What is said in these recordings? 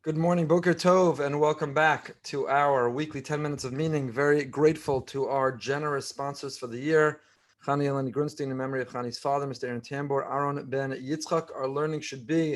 Good morning, Boker Tov, and welcome back to our weekly 10 Minutes of Meaning. Very grateful to our generous sponsors for the year, Chani Eleni Grunstein, in memory of Chani's father, Mr. Aaron Tambor, Aaron Ben Yitzchak. Our learning should be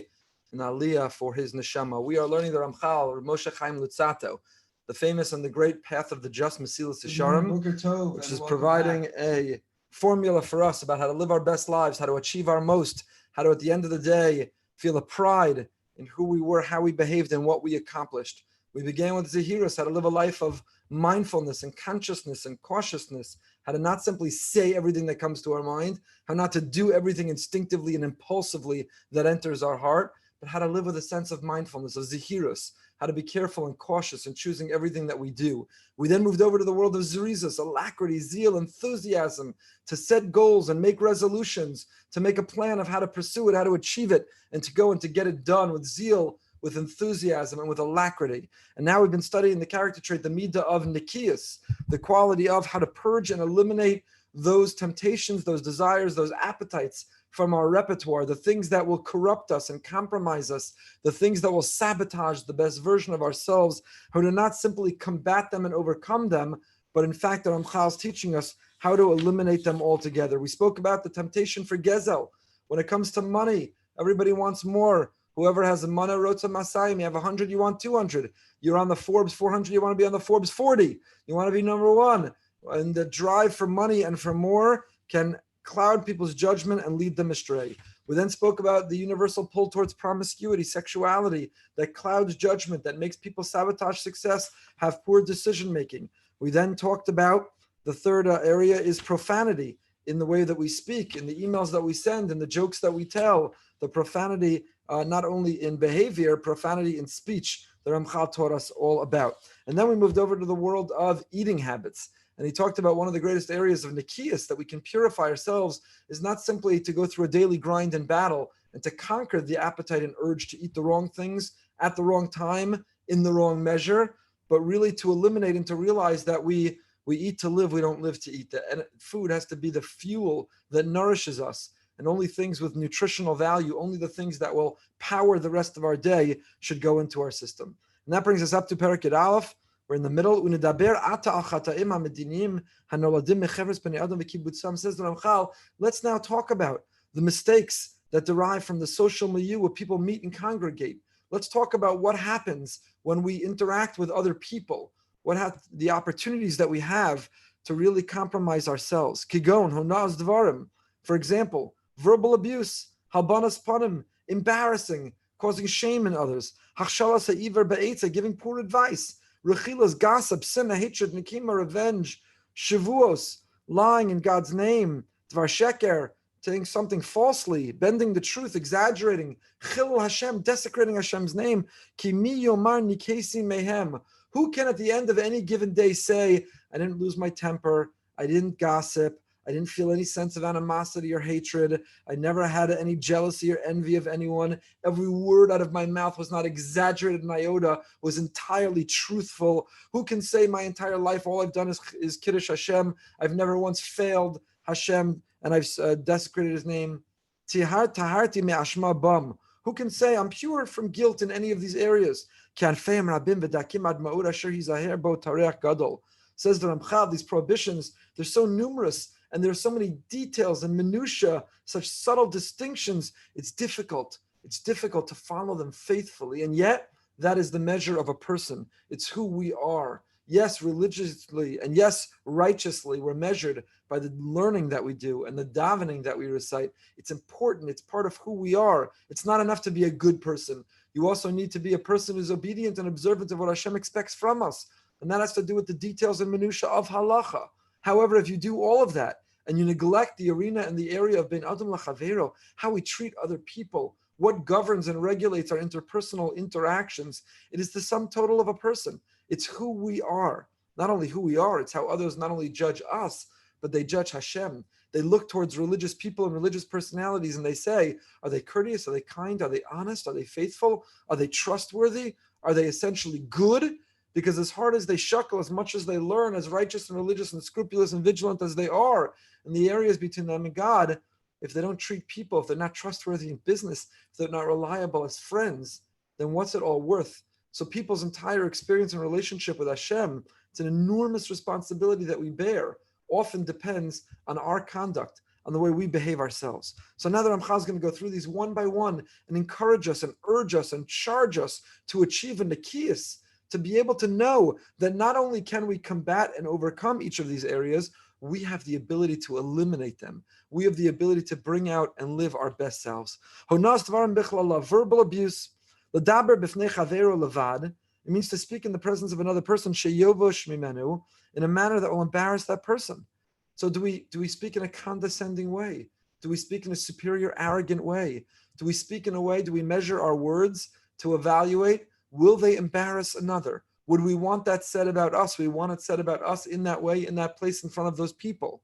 an aliyah for his neshama. We are learning the Ramchal, R Moshe Chaim Luzzatto, the famous and the great path of the just Mesillas Yesharim, which is providing a formula for us about how to live our best lives, how to achieve our most, how to, at the end of the day, feel a pride in who we were, how we behaved, and what we accomplished. We began with Zahiras, how to live a life of mindfulness and consciousness and cautiousness, how to not simply say everything that comes to our mind, how not to do everything instinctively and impulsively that enters our heart, but how to live with a sense of mindfulness, of Zahiras, how to be careful and cautious in choosing everything that we do. We then moved over to the world of Zerizos, alacrity, zeal, enthusiasm, to set goals and make resolutions, to make a plan of how to pursue it, how to achieve it, and to go and to get it done with zeal, with enthusiasm, and with alacrity. And now we've been studying the character trait, the midah of Nikias, the quality of how to purge and eliminate those temptations, those desires, those appetites from our repertoire, the things that will corrupt us and compromise us, the things that will sabotage the best version of ourselves, how to not simply combat them and overcome them, but in fact, the Ramchal is teaching us how to eliminate them altogether. We spoke about the temptation for Gezel. When it comes to money, everybody wants more. Whoever has a mana rotza masayim, you have 100, you want 200. You're on the Forbes 400, you want to be on the Forbes 40. You want to be number one. And the drive for money and for more can cloud people's judgment and lead them astray. We then spoke about the universal pull towards promiscuity, sexuality, that clouds judgment, that makes people sabotage success, have poor decision making. We then talked about the third area is profanity in the way that we speak, in the emails that we send, in the jokes that we tell, the profanity not only in behavior, profanity in speech, the Ramchal taught us all about. And then we moved over to the world of eating habits. And he talked about one of the greatest areas of Nikias that we can purify ourselves is not simply to go through a daily grind and battle and to conquer the appetite and urge to eat the wrong things at the wrong time, in the wrong measure, but really to eliminate and to realize that we eat to live, we don't live to eat. And food has to be the fuel that nourishes us. And only things with nutritional value, only the things that will power the rest of our day should go into our system. And that brings us up to Perek Yud Aleph. We're in the middle. Says the Ramchal, let's now talk about the mistakes that derive from the social milieu where people meet and congregate. Let's talk about what happens when we interact with other people, the opportunities that we have to really compromise ourselves. Kigon, honaz dvarim. For example, verbal abuse, halbanas panim, embarrassing, causing shame in others. Hachshalas ha'iver ba'etza, giving poor advice. Rechilas, gossip, sin, hatred, nikima, revenge, shavuos, lying in God's name, dvar sheker, saying something falsely, bending the truth, exaggerating, chilul Hashem, desecrating Hashem's name, ki mi yomar nikesi mehem. Who can at the end of any given day say, I didn't lose my temper, I didn't gossip, I didn't feel any sense of animosity or hatred. I never had any jealousy or envy of anyone. Every word out of my mouth was not exaggerated in iota, was entirely truthful. Who can say my entire life all I've done is Kiddush Hashem? I've never once failed Hashem and I've desecrated his name. Taharti me'ashma bam. Who can say I'm pure from guilt in any of these areas? Says the Ramchal, these prohibitions, they're so numerous, and there's so many details and minutiae, such subtle distinctions, it's difficult to follow them faithfully. And yet, that is the measure of a person. It's who we are. Yes, religiously, and yes, righteously, we're measured by the learning that we do and the davening that we recite. It's important. It's part of who we are. It's not enough to be a good person. You also need to be a person who's obedient and observant of what Hashem expects from us. And that has to do with the details and minutiae of halacha. However, if you do all of that and you neglect the arena and the area of ben adam lachavero, how we treat other people, what governs and regulates our interpersonal interactions, it is the sum total of a person. It's who we are. Not only who we are, it's how others not only judge us, but they judge Hashem. They look towards religious people and religious personalities and they say, are they courteous? Are they kind? Are they honest? Are they faithful? Are they trustworthy? Are they essentially good? Because as hard as they shuckle, as much as they learn, as righteous and religious and scrupulous and vigilant as they are in the areas between them and God, if they don't treat people, if they're not trustworthy in business, if they're not reliable as friends, then what's it all worth? So people's entire experience and relationship with Hashem, it's an enormous responsibility that we bear, often depends on our conduct, on the way we behave ourselves. So now that Ramchal is going to go through these one by one and encourage us and urge us and charge us to achieve a Nikias, to be able to know that not only can we combat and overcome each of these areas, we have the ability to eliminate them. We have the ability to bring out and live our best selves. Verbal abuse. It means to speak in the presence of another person in a manner that will embarrass that person. So do we speak in a condescending way? Do we speak in a superior, arrogant way? Do we speak in a way, do we measure our words to evaluate, will they embarrass another? Would we want that said about us? We want it said about us in that way, in that place, in front of those people.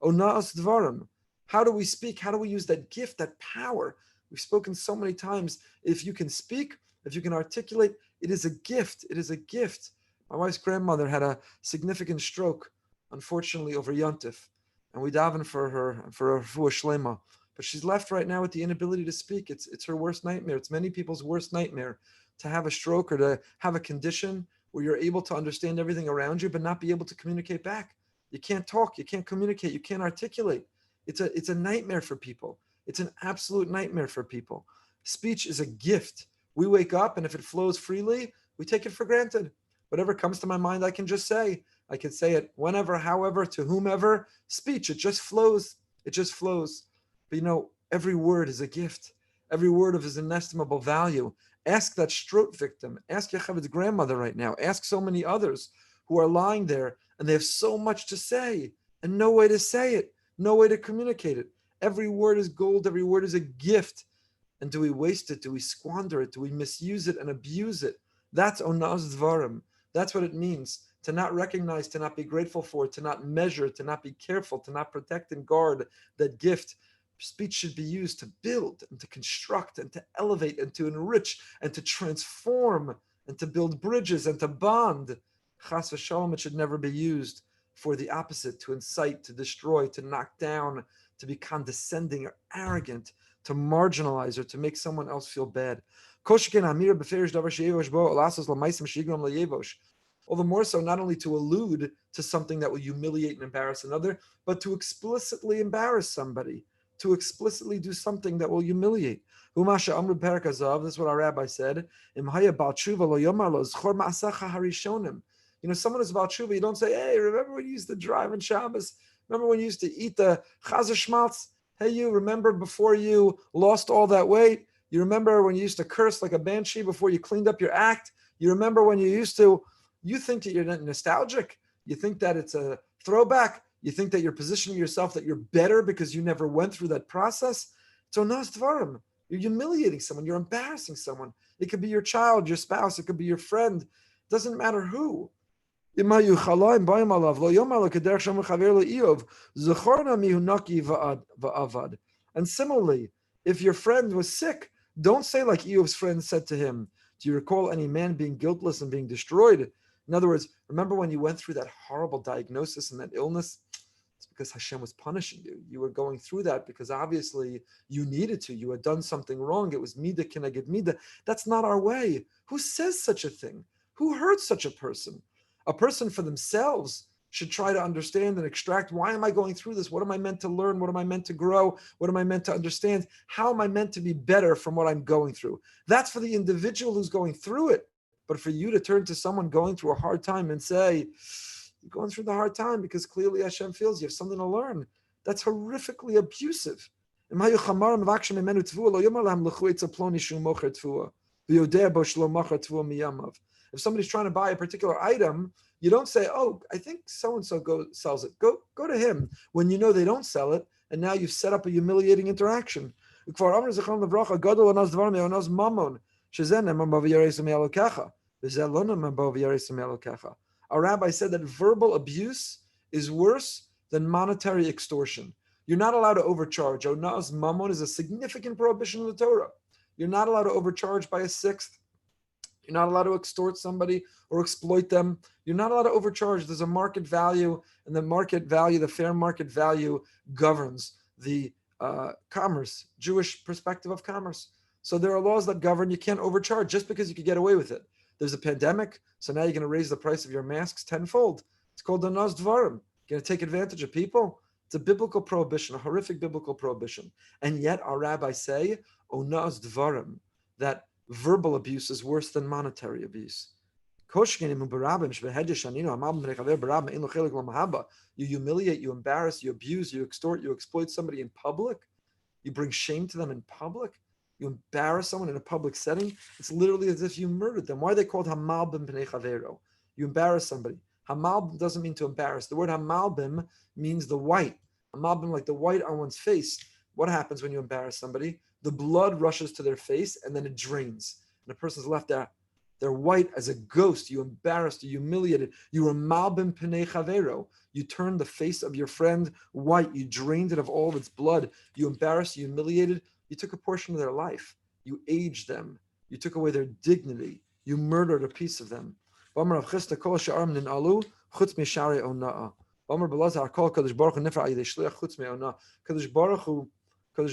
Ona'as dvarim. How do we speak? How do we use that gift, that power? We've spoken so many times. If you can speak, if you can articulate, it is a gift. It is a gift. My wife's grandmother had a significant stroke, unfortunately, over Yontif, and we daven for her refuah shlema. But she's left right now with the inability to speak. It's her worst nightmare. It's many people's worst nightmare to have a stroke or to have a condition where you're able to understand everything around you, but not be able to communicate back. You can't talk. You can't communicate. You can't articulate. It's a nightmare for people. It's an absolute nightmare for people. Speech is a gift. We wake up, and if it flows freely, we take it for granted. Whatever comes to my mind, I can just say. I can say it whenever, however, to whomever. Speech, it just flows. It just flows. But every word is a gift. Every word of his inestimable value. Ask that stroke victim. Ask Yocheved's grandmother right now. Ask so many others who are lying there, and they have so much to say, and no way to say it, no way to communicate it. Every word is gold. Every word is a gift. And do we waste it? Do we squander it? Do we misuse it and abuse it? That's onaz dvarim. That's what it means to not recognize, to not be grateful for, to not measure, to not be careful, to not protect and guard that gift. Speech should be used to build and to construct and to elevate and to enrich and to transform and to build bridges and to bond. Chas v'shalom, it should never be used for the opposite, to incite, to destroy, to knock down, to be condescending or arrogant, to marginalize or to make someone else feel bad. All the more so, not only to allude to something that will humiliate and embarrass another, but to explicitly embarrass somebody, to explicitly do something that will humiliate. This is what our rabbi said. Someone is about tshuva, you don't say, hey, remember when you used to drive on Shabbos? Remember when you used to eat the chazer schmaltz? Hey, you remember before you lost all that weight? You remember when you used to curse like a banshee before you cleaned up your act? You remember when you think that you're nostalgic? You think that it's a throwback? You think that you're positioning yourself that you're better because you never went through that process? So nas dvarim. You're humiliating someone. You're embarrassing someone. It could be your child, your spouse. It could be your friend. It doesn't matter who. And similarly, if your friend was sick, don't say like Eov's friend said to him, do you recall any man being guiltless and being destroyed? In other words, remember when you went through that horrible diagnosis and that illness? It's because Hashem was punishing you. You were going through that because obviously you needed to. You had done something wrong. It was midah keneged midah. That's not our way. Who says such a thing? Who hurts such a person? A person for themselves should try to understand and extract, why am I going through this? What am I meant to learn? What am I meant to grow? What am I meant to understand? How am I meant to be better from what I'm going through? That's for the individual who's going through it. But for you to turn to someone going through a hard time and say, you're going through the hard time because clearly Hashem feels you have something to learn. That's horrifically abusive. If somebody's trying to buy a particular item, you don't say, oh, I think so-and-so sells it. Go to him when you know they don't sell it, and now you've set up a humiliating interaction. Our rabbi said that verbal abuse is worse than monetary extortion. You're not allowed to overcharge. Onaz mammon is a significant prohibition of the Torah. You're not allowed to overcharge by a sixth. You're not allowed to extort somebody or exploit them. You're not allowed to overcharge. There's a market value, and the market value, the fair market value, governs the commerce, Jewish perspective of commerce. So there are laws that govern. You can't overcharge just because you could get away with it. There's a pandemic, so now you're going to raise the price of your masks tenfold. It's called Onas Dvarim. You're going to take advantage of people. It's a biblical prohibition, a horrific biblical prohibition. And yet our rabbis say, Onas Dvarim, that verbal abuse is worse than monetary abuse. You humiliate, you embarrass, you abuse, you extort, you exploit somebody in public. You bring shame to them in public. You embarrass someone in a public setting. It's literally as if you murdered them. Why are they called hamalbim b'nei chavero? You embarrass somebody. Hamalbim doesn't mean to embarrass. The word hamalbim means the white. Hamalbim, like the white on one's face. What happens when you embarrass somebody? The blood rushes to their face and then it drains. And the person's left there. They're white as a ghost. You embarrassed, you humiliated. You were malbim pnei chavero. You turned the face of your friend white. You drained it of all of its blood. You embarrassed, you humiliated. You took a portion of their life. You aged them. You took away their dignity. You murdered a piece of them. Kadosh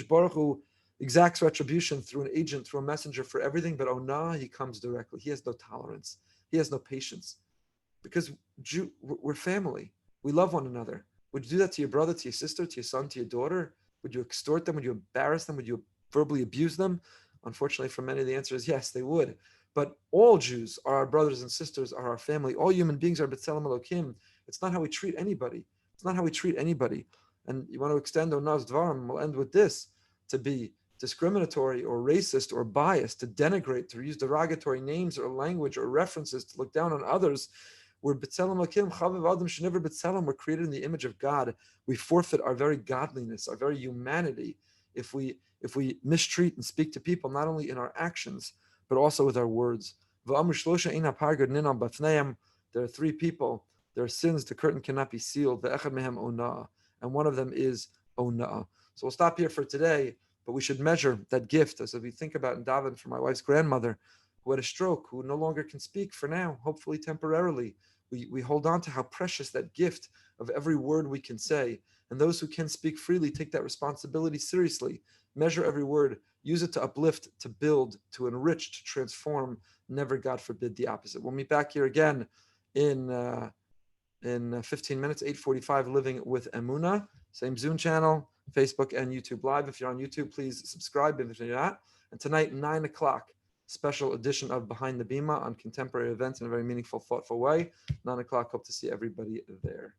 Baruch Hu exacts retribution through an agent, through a messenger for everything, but Onah, he comes directly. He has no tolerance. He has no patience. Because we're family. We love one another. Would you do that to your brother, to your sister, to your son, to your daughter? Would you extort them? Would you embarrass them? Would you verbally abuse them? Unfortunately, for many, the answer is yes, they would. But all Jews are our brothers and sisters, are our family. All human beings are B'Tselem Elokim. It's not how we treat anybody. It's not how we treat anybody. And you want to extend Onah's Dvarim, we'll end with this, to be discriminatory or racist or biased, to denigrate, to use derogatory names or language or references, to look down on others. We're B'Tselem Elokim, Chaviv Adam Shenever B'Tselem. We're created in the image of God. We forfeit our very godliness, our very humanity, if we mistreat and speak to people, not only in our actions, but also with our words. There are three people, their sins, the curtain cannot be sealed. And one of them is Onah. So we'll stop here for today, but we should measure that gift as we think about in daven for my wife's grandmother who had a stroke, who no longer can speak for now, hopefully temporarily. We hold on to how precious that gift of every word we can say. And those who can speak freely take that responsibility seriously. Measure every word. Use it to uplift, to build, to enrich, to transform. Never, God forbid, the opposite. We'll meet back here again in 15 minutes, 8:45, Living with Emunah. Same Zoom channel, Facebook and YouTube Live. If you're on YouTube, please subscribe if you're not. And tonight, 9 o'clock, special edition of Behind the Bima on contemporary events in a very meaningful, thoughtful way. 9 o'clock, hope to see everybody there.